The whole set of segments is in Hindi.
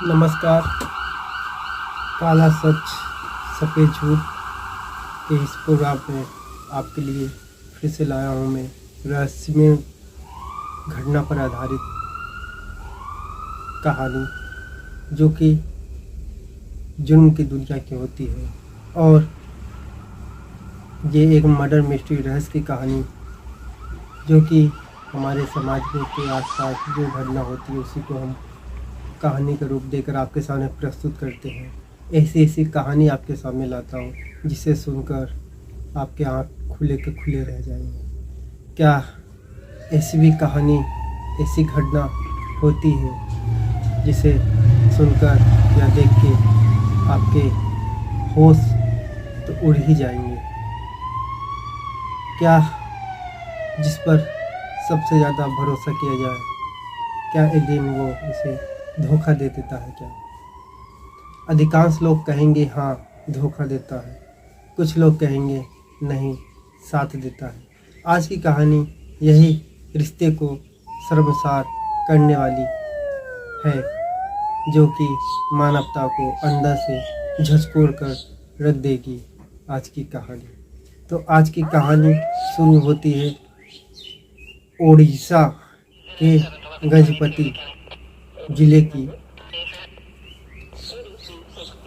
नमस्कार। काला सच सफ़ेद झूठ के इस प्रोग्राम में आपके लिए फिर से लाया हूँ मैं रहस्यमय घटना पर आधारित कहानी, जो कि जुर्म की दुनिया की होती है। और ये एक मर्डर मिस्ट्री रहस्य की कहानी, जो कि हमारे समाज में के आसपास जो घटना होती है उसी को हम कहानी का रूप देकर आपके सामने प्रस्तुत करते हैं। ऐसी ऐसी कहानी आपके सामने लाता हूँ जिसे सुनकर आपके आँख खुले के खुले रह जाएंगे। क्या ऐसी भी कहानी, ऐसी घटना होती है जिसे सुनकर या देख के आपके होश तो उड़ ही जाएंगे? क्या जिस पर सबसे ज़्यादा भरोसा किया जाए, क्या एक दिन वो उसे धोखा दे देता है? क्या अधिकांश लोग कहेंगे हाँ धोखा देता है, कुछ लोग कहेंगे नहीं साथ देता है। आज की कहानी यही रिश्ते को शर्मसार करने वाली है, जो कि मानवता को अंदर से झकझोर कर रख देगी। आज की कहानी तो आज की कहानी शुरू होती है ओडिशा के गजपति जिले की।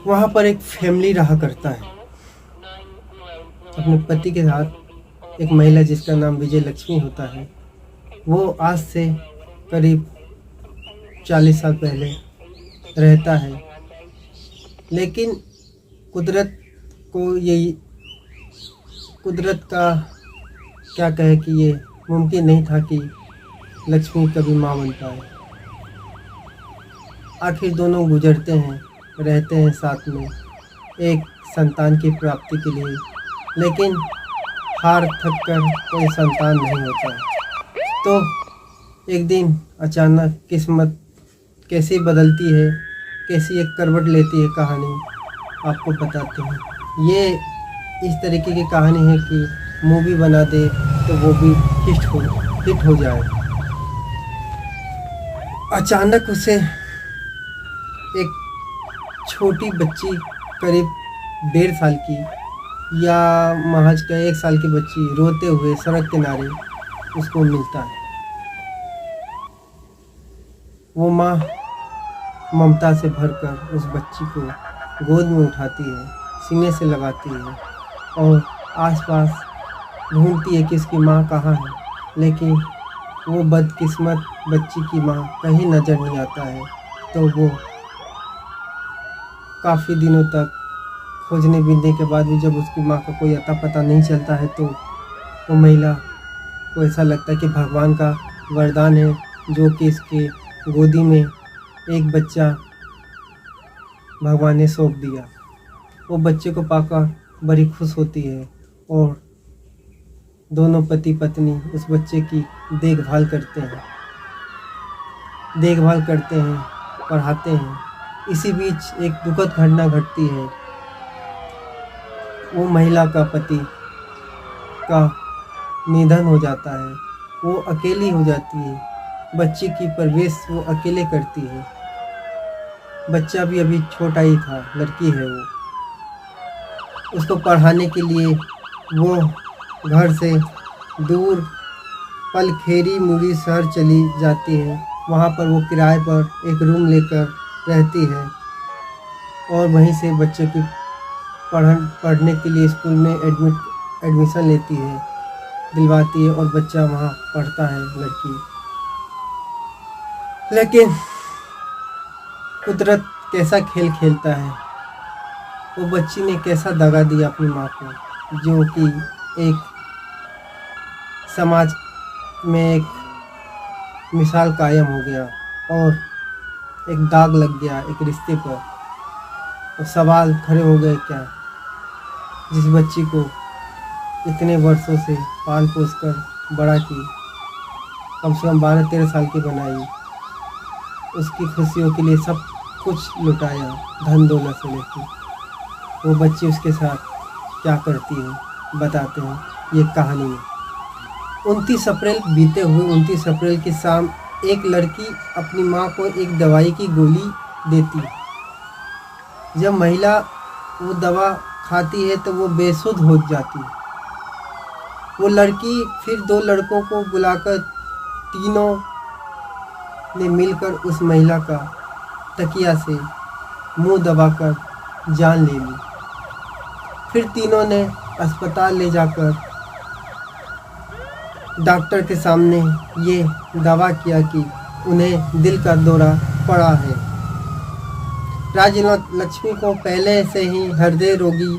वहाँ पर एक फैमिली रहा करता है अपने पति के साथ। एक महिला जिसका नाम विजय लक्ष्मी होता है, वो आज से करीब 40 साल पहले रहता है। लेकिन कुदरत का क्या कहे कि ये मुमकिन नहीं था कि लक्ष्मी कभी माँ बन पाए। आखिर दोनों गुजरते हैं, रहते हैं साथ में एक संतान की प्राप्ति के लिए, लेकिन हार थक कर कोई संतान नहीं होता। तो एक दिन अचानक किस्मत कैसी बदलती है, कैसी एक करवट लेती है कहानी, आपको बताते हैं। ये इस तरीके की कहानी है कि मूवी बना दे तो वो भी हिट हो जाए। अचानक उसे एक छोटी बच्ची, करीब 1.5 साल की या महज का 1 साल की बच्ची, रोते हुए सड़क किनारे उसको मिलता है। वो माँ ममता से भरकर उस बच्ची को गोद में उठाती है, सीने से लगाती है और आसपास ढूंढती है कि इसकी माँ कहाँ है। लेकिन वो बदकिस्मत बच्ची की माँ कहीं नज़र नहीं आता है। तो वो काफ़ी दिनों तक खोजने बीनने के बाद भी जब उसकी माँ का कोई अता पता नहीं चलता है, तो वो महिला को ऐसा लगता है कि भगवान का वरदान है, जो कि इसके गोदी में एक बच्चा भगवान ने सौंप दिया। वो बच्चे को पाकर बड़ी खुश होती है और दोनों पति पत्नी उस बच्चे की देखभाल करते हैं, पढ़ाते हैं। इसी बीच एक दुखद घटना घटती है। वो महिला का पति का निधन हो जाता है, वो अकेली हो जाती है। बच्चे की परवरिश वो अकेले करती है। बच्चा भी अभी छोटा ही था, लड़की है वो। उसको पढ़ाने के लिए वो घर से दूर पलखेरी मुरी शहर चली जाती है। वहाँ पर वो किराए पर एक रूम लेकर रहती है और वहीं से बच्चे की पढ़ने के लिए स्कूल में एडमिशन लेती है, दिलवाती है और बच्चा वहाँ पढ़ता है, लड़की। लेकिन कुदरत कैसा खेल खेलता है, वो बच्ची ने कैसा दगा दिया अपनी माँ को, जो कि एक समाज में एक मिसाल कायम हो गया और एक दाग लग गया एक रिश्ते पर। और सवाल खड़े हो गए, क्या जिस बच्ची को इतने वर्षों से पाल पोस कर बड़ा की, कम से कम 12-13 साल की बनाई, उसकी खुशियों के लिए सब कुछ लुटाया, धन दौलत से लेकर, वो बच्ची उसके साथ क्या करती है, बताते हैं ये कहानी में। 29 अप्रैल बीते हुए 29 अप्रैल की शाम एक लड़की अपनी माँ को एक दवाई की गोली देती है। जब महिला वो दवा खाती है तो वो बेसुध हो जाती है। वो लड़की फिर 2 लड़कों को बुलाकर तीनों ने मिलकर उस महिला का तकिया से मुंह दबाकर जान ले ली। फिर तीनों ने अस्पताल ले जाकर डॉक्टर के सामने ये दावा किया कि उन्हें दिल का दौरा पड़ा है। राजलक्ष्मी को पहले से ही हृदय रोगी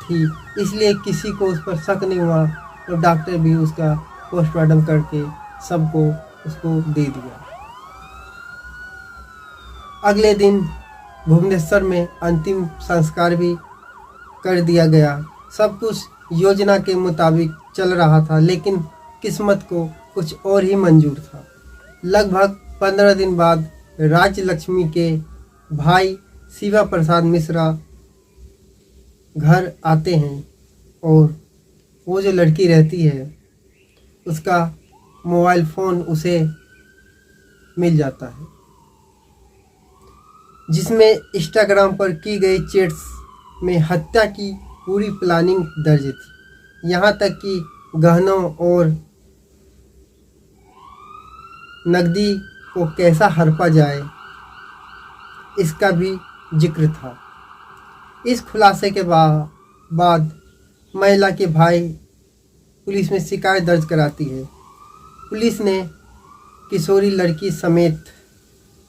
थी, इसलिए किसी को उस पर शक नहीं हुआ और डॉक्टर भी उसका पोस्टमार्टम करके सबको उसको दे दिया। अगले दिन भुवनेश्वर में अंतिम संस्कार भी कर दिया गया। सब कुछ योजना के मुताबिक चल रहा था, लेकिन किस्मत को कुछ और ही मंजूर था। लगभग 15 दिन बाद राजलक्ष्मी के भाई शिवा प्रसाद मिश्रा घर आते हैं और वो जो लड़की रहती है उसका मोबाइल फ़ोन उसे मिल जाता है, जिसमें इंस्टाग्राम पर की गई चैट्स में हत्या की पूरी प्लानिंग दर्ज थी। यहाँ तक कि गहनों और नकदी को कैसा हड़पा जाए इसका भी जिक्र था। इस खुलासे के बाद महिला के भाई पुलिस में शिकायत दर्ज कराती है। पुलिस ने किशोरी लड़की समेत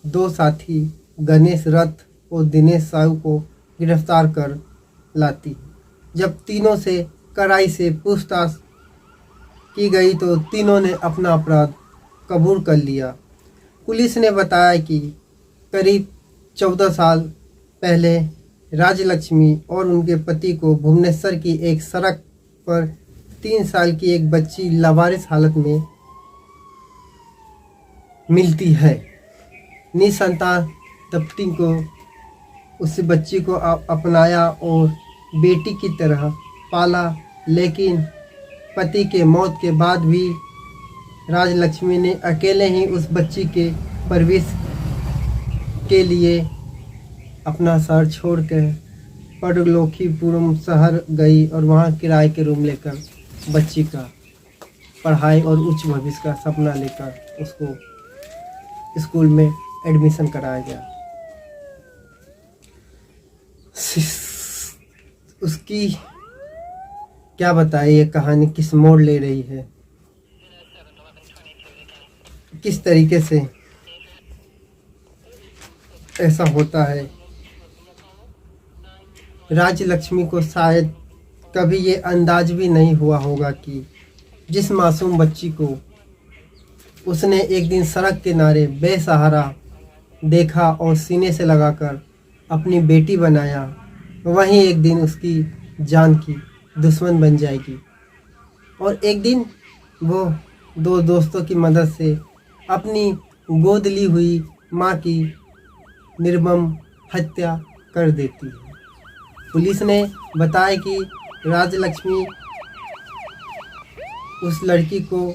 2 साथी गणेश रथ और दिनेश साहू को गिरफ्तार कर लाती है। जब तीनों से कड़ाई से पूछताछ की गई तो तीनों ने अपना अपराध कबूल कर लिया। पुलिस ने बताया कि करीब 14 साल पहले राजलक्ष्मी और उनके पति को भुवनेश्वर की एक सड़क पर 3 साल की एक बच्ची लावारिस हालत में मिलती है। निसंतान दंपति को उस बच्ची को अपनाया और बेटी की तरह पाला, लेकिन पति के मौत के बाद भी राजलक्ष्मी ने अकेले ही उस बच्ची के परवरिश के लिए अपना शहर छोड़कर पड़लोखीपुरम शहर गई और वहाँ किराए के रूम लेकर बच्ची का पढ़ाई और उच्च भविष्य का सपना लेकर उसको स्कूल में एडमिशन कराया गया। उसकी क्या बताए ये कहानी किस मोड़ ले रही है, किस तरीके से ऐसा होता है। राजलक्ष्मी को शायद कभी ये अंदाज भी नहीं हुआ होगा कि जिस मासूम बच्ची को उसने एक दिन सड़क किनारे बेसहारा देखा और सीने से लगाकर अपनी बेटी बनाया, वहीं एक दिन उसकी जान की दुश्मन बन जाएगी और एक दिन वो 2 दोस्तों की मदद से अपनी गोद ली हुई माँ की निर्मम हत्या कर देती है। पुलिस ने बताया कि राजलक्ष्मी उस लड़की को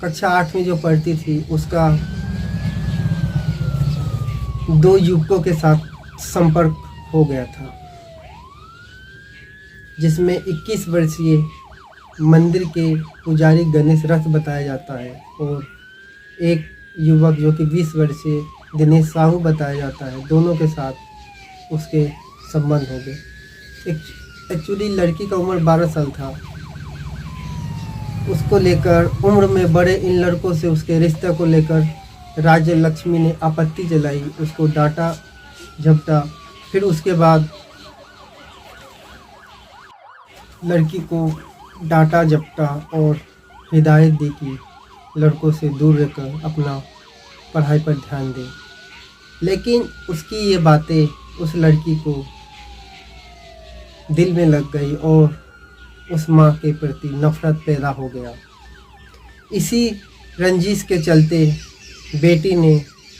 कक्षा 8 में जो पढ़ती थी उसका 2 युवकों के साथ संपर्क हो गया था, जिसमें 21 वर्षीय मंदिर के पुजारी गणेश रथ बताया जाता है और एक युवक जो कि 20 वर्षीय दिनेश साहू बताया जाता है। दोनों के साथ उसके संबंध हो गए। एक्चुअली लड़की का उम्र 12 साल था। उसको लेकर उम्र में बड़े इन लड़कों से उसके रिश्ते को लेकर राजलक्ष्मी ने आपत्ति जलाई, उसको डांटा झपटा। फिर उसके बाद लड़की को डांटा झपटा और हिदायत दी कि लड़कों से दूर रहकर अपना पढ़ाई पर ध्यान दे, लेकिन उसकी ये बातें उस लड़की को दिल में लग गई और उस माँ के प्रति नफरत पैदा हो गया। इसी रंजिश के चलते बेटी ने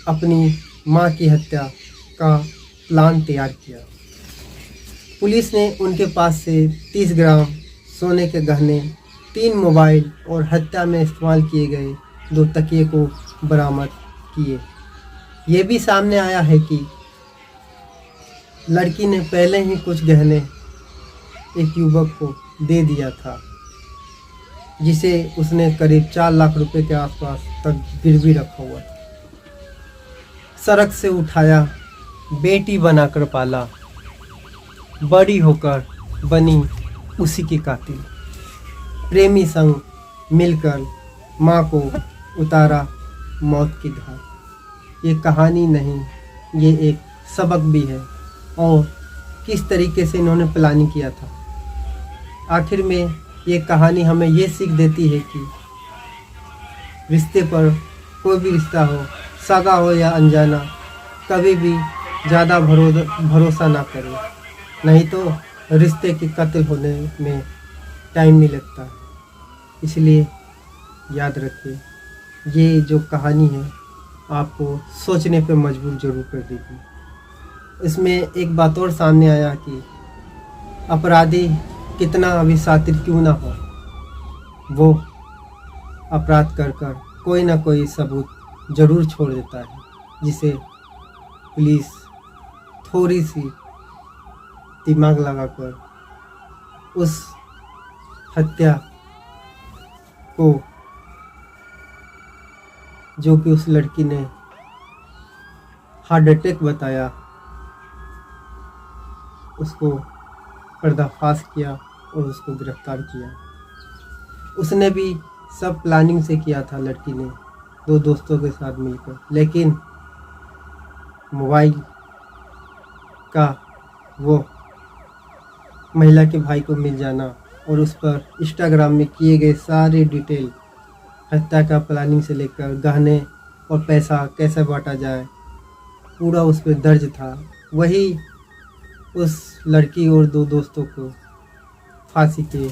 अपनी माँ की हत्या का प्लान तैयार किया। पुलिस ने उनके पास से 30 ग्राम सोने के गहने, 3 मोबाइल और हत्या में इस्तेमाल किए गए 2 तकिए को बरामद किए। ये भी सामने आया है कि लड़की ने पहले ही कुछ गहने एक युवक को दे दिया था, जिसे उसने करीब 4 लाख रुपए के आसपास तक गिरवी रखा हुआ था। सड़क से उठाया, बेटी बनाकर पाला, बड़ी होकर बनी उसी की कातिल। प्रेमी संग मिलकर माँ को उतारा मौत की घाट। ये कहानी नहीं, ये एक सबक भी है और किस तरीके से इन्होंने प्लानिंग किया था। आखिर में ये कहानी हमें ये सीख देती है कि रिश्ते पर, कोई भी रिश्ता हो, सगा हो या अनजाना, कभी भी ज़्यादा भरोसा ना करें, नहीं तो रिश्ते के कत्ल होने में टाइम नहीं लगता है। इसलिए याद रखिए, ये जो कहानी है आपको सोचने पे मजबूर जरूर कर देगी। इसमें एक बात और सामने आया कि अपराधी कितना भी शातिर क्यों ना हो, वो अपराध कर कर कोई ना कोई सबूत जरूर छोड़ देता है, जिसे पुलिस थोड़ी सी दिमाग लगाकर उस हत्या को, जो कि उस लड़की ने हार्ट अटैक बताया, उसको पर्दाफाश किया और उसको गिरफ्तार किया। उसने भी सब प्लानिंग से किया था, लड़की ने 2 दोस्तों के साथ मिलकर, लेकिन मोबाइल का वो महिला के भाई को मिल जाना और उस पर इंस्टाग्राम में किए गए सारे डिटेल, हत्या का प्लानिंग से लेकर गहने और पैसा कैसे बांटा जाए, पूरा उस पर दर्ज था। वही उस लड़की और 2 दोस्तों को फांसी के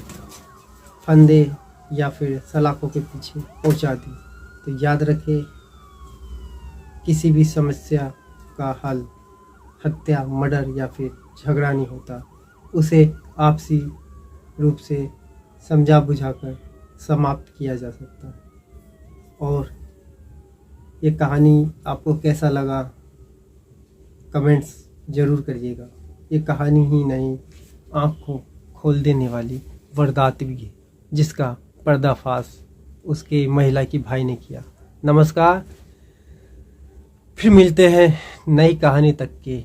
फंदे या फिर सलाखों के पीछे पहुंचा दी। तो याद रखें, किसी भी समस्या का हल हत्या, मर्डर या फिर झगड़ा नहीं होता, उसे आपसी रूप से समझा बुझाकर समाप्त किया जा सकता है। और ये कहानी आपको कैसा लगा कमेंट्स ज़रूर करिएगा। ये कहानी ही नहीं, आँखों खोल देने वाली वारदात भी है, जिसका पर्दाफाश उसके महिला की भाई ने किया। नमस्कार, फिर मिलते हैं नई कहानी तक के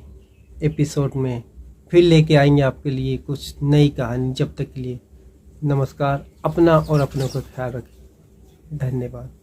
एपिसोड में। फिर लेके आएंगे आपके लिए कुछ नई कहानी। जब तक के लिए नमस्कार। अपना और अपनों का ख्याल रखें। धन्यवाद।